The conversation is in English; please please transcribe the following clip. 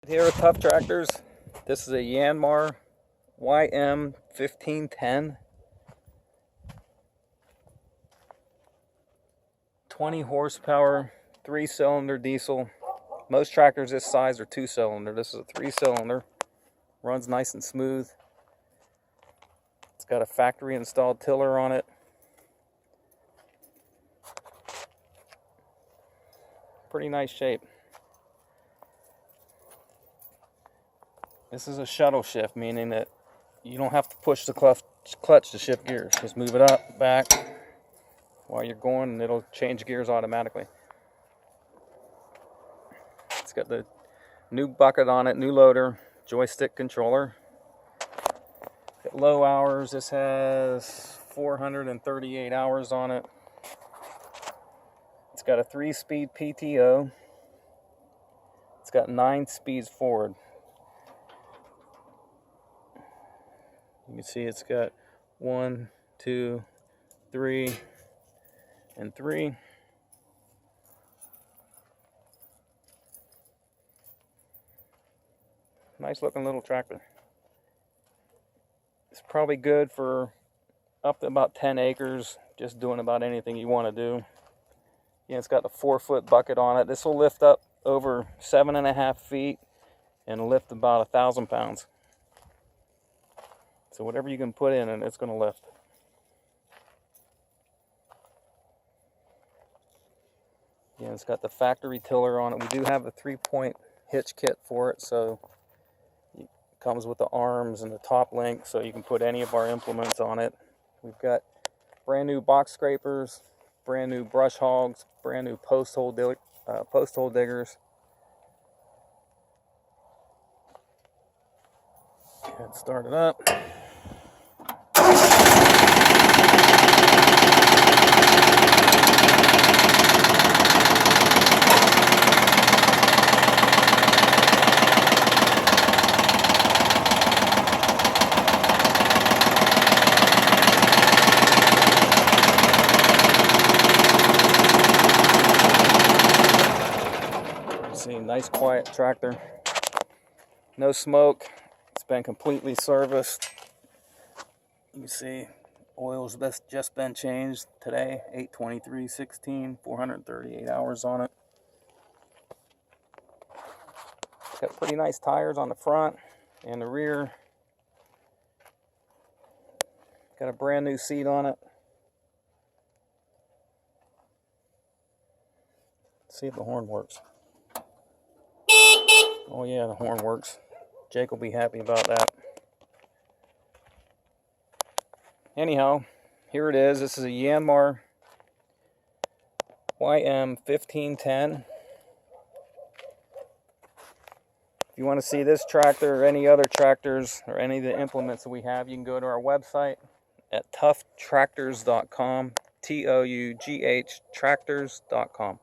Here at Tough Tractors, this is a Yanmar YM1510, 20 horsepower, 3-cylinder diesel. Most tractors this size are 2-cylinder. This is a 3-cylinder. Runs nice and smooth. It's got a factory installed tiller on it. Pretty nice shape. This is a shuttle shift, meaning that you don't have to push the clutch to shift gears. Just move it up, back while you're going, and it'll change gears automatically. It's got the new bucket on it, new loader, joystick controller. At low hours, this has 438 hours on it. It's got a 3-speed PTO. It's got 9 speeds forward. You can see it's got 1, 2, 3, and 3. Nice looking little tractor. It's probably good for up to about 10 acres, just doing about anything you want to do. Yeah, it's got a 4-foot bucket on it. This will lift up over 7.5 feet and lift about 1,000 pounds. So whatever you can put in it, it's going to lift. Yeah, it's got the factory tiller on it. We do have a 3-point hitch kit for it, so it comes with the arms and the top link, so you can put any of our implements on it. We've got brand new box scrapers, brand new brush hogs, brand new post hole diggers. Get started up. See, nice quiet tractor. No smoke. It's been completely serviced. You can see oil's just been changed today, 8/23/16, 438 hours on it. It's got pretty nice tires on the front and the rear. Got a brand new seat on it. Let's see if the horn works. Oh yeah, the horn works. Jake will be happy about that. Anyhow, here it is. This is a Yanmar YM1510. If you want to see this tractor or any other tractors or any of the implements that we have, you can go to our website at ToughTractors.com, ToughTractors.com.